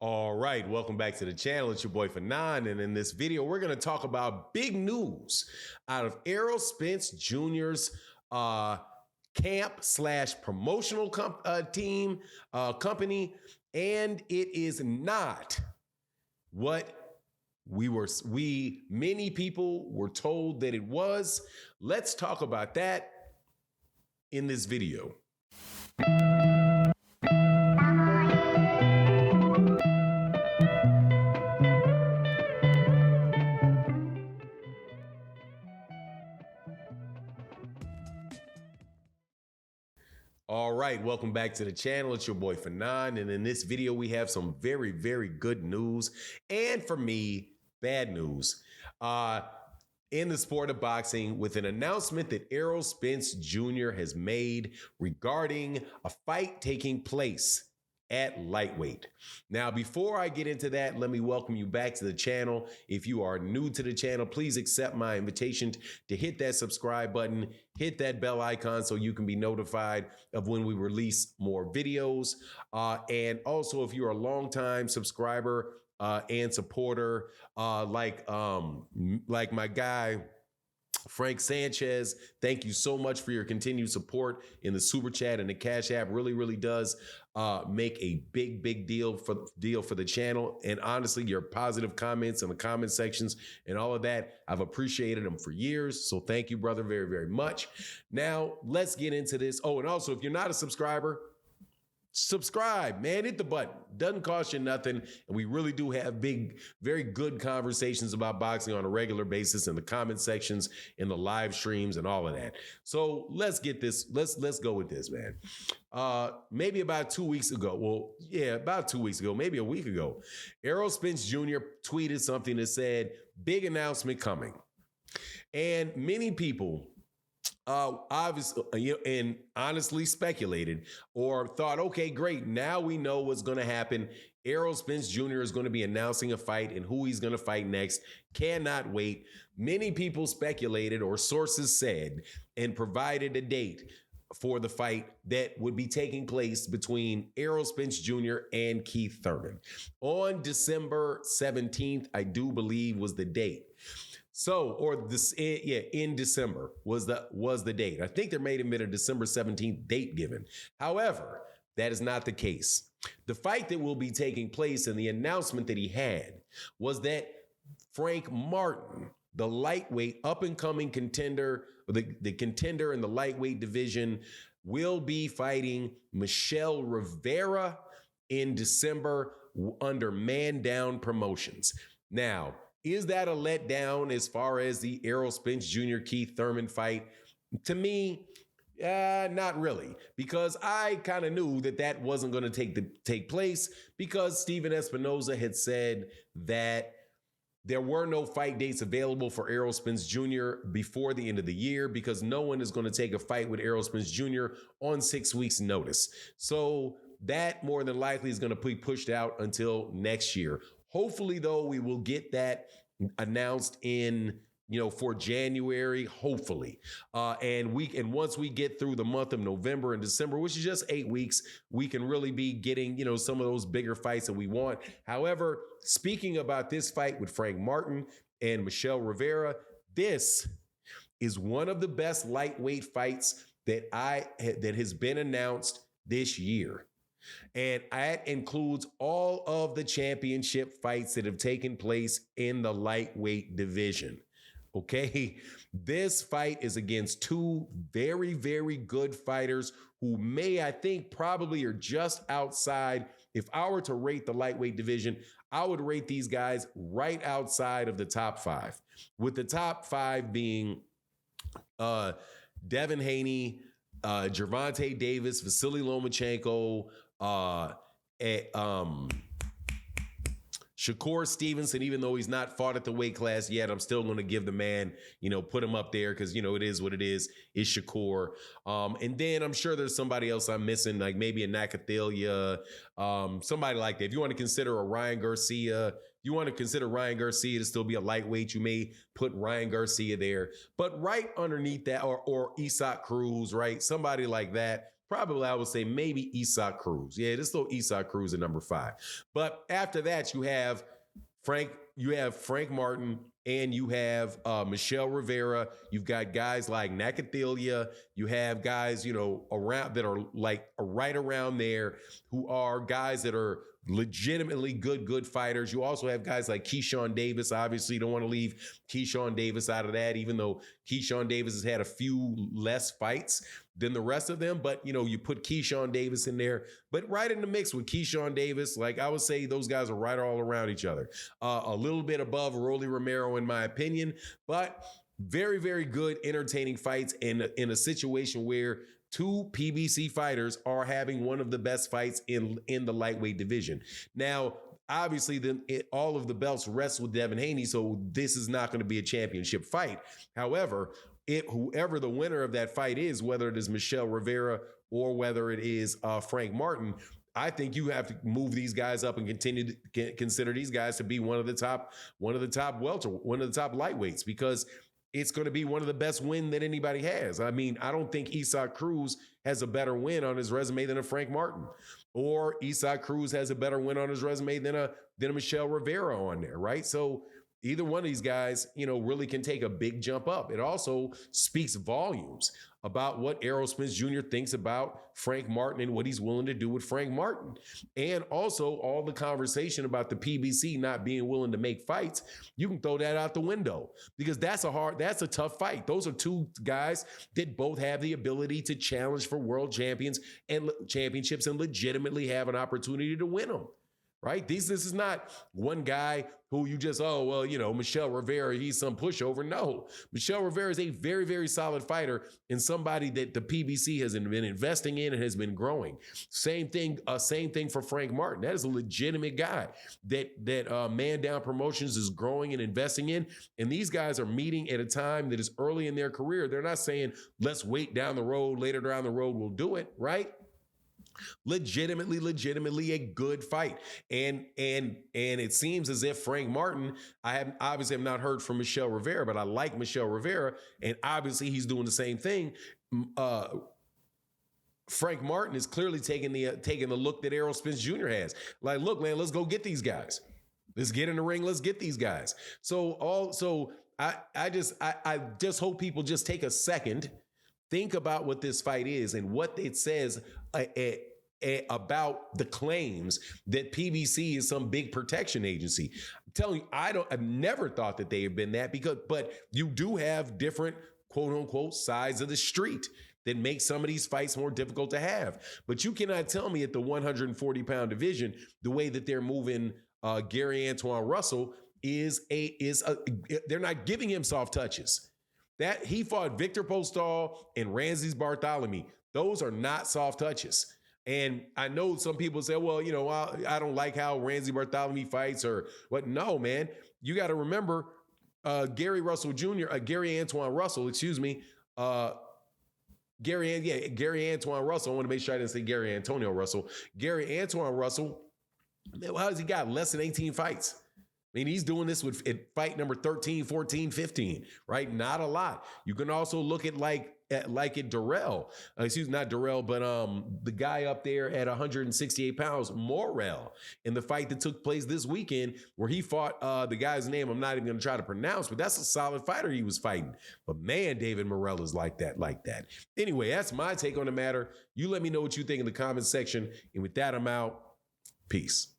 All right, welcome back to the channel. It's your boy Fanon, and in this video, we're going to talk about big news out of Errol Spence Jr.'s camp / promotional team company, and it is not what many people were told that it was. Let's talk about that in this video. All right, welcome back to the channel. It's your boy Fanon, and in this video, we have some very, very good news, and for me, bad news in the sport of boxing with an announcement that Errol Spence Jr. has made regarding a fight taking place at lightweight. Now, before I get into that, let me welcome you back to the channel. If you are new to the channel, please accept my invitation to hit that subscribe button, hit that bell icon so you can be notified of when we release more videos. And also, if you're a longtime subscriber and supporter, like my guy, Frank Sanchez, thank you so much for your continued support in the Super Chat, and the Cash App really, really does make a big deal for the channel. And honestly, your positive comments in the comment sections and all of that, I've appreciated them for years. So thank you, brother, very, very much. Now, let's get into this. Oh, and also, if you're not a subscriber, subscribe, man. Hit the button. Doesn't cost you nothing. And we really do have big, very good conversations about boxing on a regular basis in the comment sections, in the live streams, and all of that. So let's get this. Let's go with this, man. Maybe about 2 weeks ago. Well, yeah, about 2 weeks ago, maybe a week ago, Errol Spence Jr. tweeted something that said, "Big announcement coming." And many people obviously, and honestly speculated or thought, okay, great. Now we know what's going to happen. Errol Spence Jr. is going to be announcing a fight and who he's going to fight next. Cannot wait. Many people speculated, or sources said, and provided a date for the fight that would be taking place between Errol Spence Jr. and Keith Thurman on December 17th, I do believe was the date. So, or this, yeah, in December was the date. I think there may have been a December 17th date given. However, that is not the case. The fight that will be taking place and the announcement that he had was that Frank Martin, the lightweight up-and-coming contender, the contender in the lightweight division, will be fighting Michelle Rivera in December under Man Down Promotions. Now, is that a letdown as far as the Errol Spence Jr. Keith Thurman fight? To me, not really, because I kind of knew that wasn't going to take place because Steven Espinoza had said that there were no fight dates available for Errol Spence Jr. before the end of the year because no one is going to take a fight with Errol Spence Jr. on 6 weeks' notice. So that more than likely is going to be pushed out until next year. Hopefully, though, we will get that announced in, for January, hopefully. And once we get through the month of November and December, which is just 8 weeks, we can really be getting, some of those bigger fights that we want. However, speaking about this fight with Frank Martin and Michelle Rivera, this is one of the best lightweight fights that has been announced this year. And that includes all of the championship fights that have taken place in the lightweight division. Okay, this fight is against two very, very good fighters who I think probably are just outside. If I were to rate the lightweight division, I would rate these guys right outside of the top five, with the top five being Devin Haney, Gervonta Davis, Vasily Lomachenko, Shakur Stevenson. Even though he's not fought at the weight class yet, I'm still going to give the man, put him up there because, it is what it is Shakur. And then I'm sure there's somebody else I'm missing, like maybe a Nakathila, somebody like that. If you want to consider a Ryan Garcia, you want to consider Ryan Garcia to still be a lightweight, you may put Ryan Garcia there. But right underneath that, or Isaac Cruz, right? Somebody like that probably I would say maybe Isaac Cruz. Yeah, this little Isaac Cruz at number 5. But after that, you have Frank Martin, and you have Michelle Rivera. You've got guys like Nakathila. You have guys, around that are like right around there who are guys that are legitimately good fighters. You also have guys like Keyshawn Davis. Obviously, you don't want to leave Keyshawn Davis out of that, even though Keyshawn Davis has had a few less fights than the rest of them. But, you put Keyshawn Davis in there, but right in the mix with Keyshawn Davis, like I would say those guys are right all around each other. A little bit above Rolly Romero, in my opinion, but very, very good, entertaining fights in a situation where two PBC fighters are having one of the best fights in the lightweight division. Now, obviously, all of the belts rest with Devin Haney, so this is not going to be a championship fight. However, whoever the winner of that fight is, whether it is Michelle Rivera or whether it is Frank Martin, I think you have to move these guys up and continue to consider these guys to be one of the top lightweights, because it's going to be one of the best win that anybody has. I mean, I don't think Isaac Cruz has a better win on his resume than a Frank Martin, or Isaac Cruz has a better win on his resume than a Michelle Rivera on there, right? So either one of these guys, really can take a big jump up. It also speaks volumes about what Errol Spence Jr. thinks about Frank Martin and what he's willing to do with Frank Martin. And also all the conversation about the PBC not being willing to make fights, you can throw that out the window, because that's a tough fight. Those are two guys that both have the ability to challenge for world championships and legitimately have an opportunity to win them. Right? This is not one guy who you just, Michelle Rivera, he's some pushover. No, Michelle Rivera is a very, very solid fighter and somebody that the PBC has been investing in and has been growing. Same thing for Frank Martin. That is a legitimate guy that Man Down Promotions is growing and investing in. And these guys are meeting at a time that is early in their career. They're not saying, let's wait later down the road, we'll do it, right? Legitimately a good fight. And it seems as if Frank Martin, I have not heard from Michelle Rivera, but I like Michelle Rivera, and obviously he's doing the same thing. Frank Martin is clearly taking the look that Errol Spence Jr. has. Like, look, man, let's go get these guys. Let's get in the ring. Let's get these guys. I just hope people just take a second, think about what this fight is and what it says about the claims that PBC is some big protection agency. I'm telling you, I've never thought that they have been that, but you do have different quote unquote sides of the street that make some of these fights more difficult to have. But you cannot tell me at the 140 pound division, the way that they're moving Gary Antoine Russell they're not giving him soft touches. That he fought Victor Postol and Ramses Bartholomew. Those are not soft touches. And I know some people say, well, I don't like how Ramses Bartholomew fights or what. No, man, you got to remember Gary Antoine Russell, excuse me. Gary Antoine Russell. I want to make sure I didn't say Gary Antonio Russell. Gary Antoine Russell, man, how has he got less than 18 fights? I mean, he's doing this with fight number 13, 14, 15, right? Not a lot. You can also look at Darrell, not Darrell, but the guy up there at 168 pounds, Morrell, in the fight that took place this weekend where he fought the guy's name I'm not even going to try to pronounce, but that's a solid fighter he was fighting. But man, David Morrell is like that. Anyway, that's my take on the matter. You let me know what you think in the comments section. And with that, I'm out. Peace.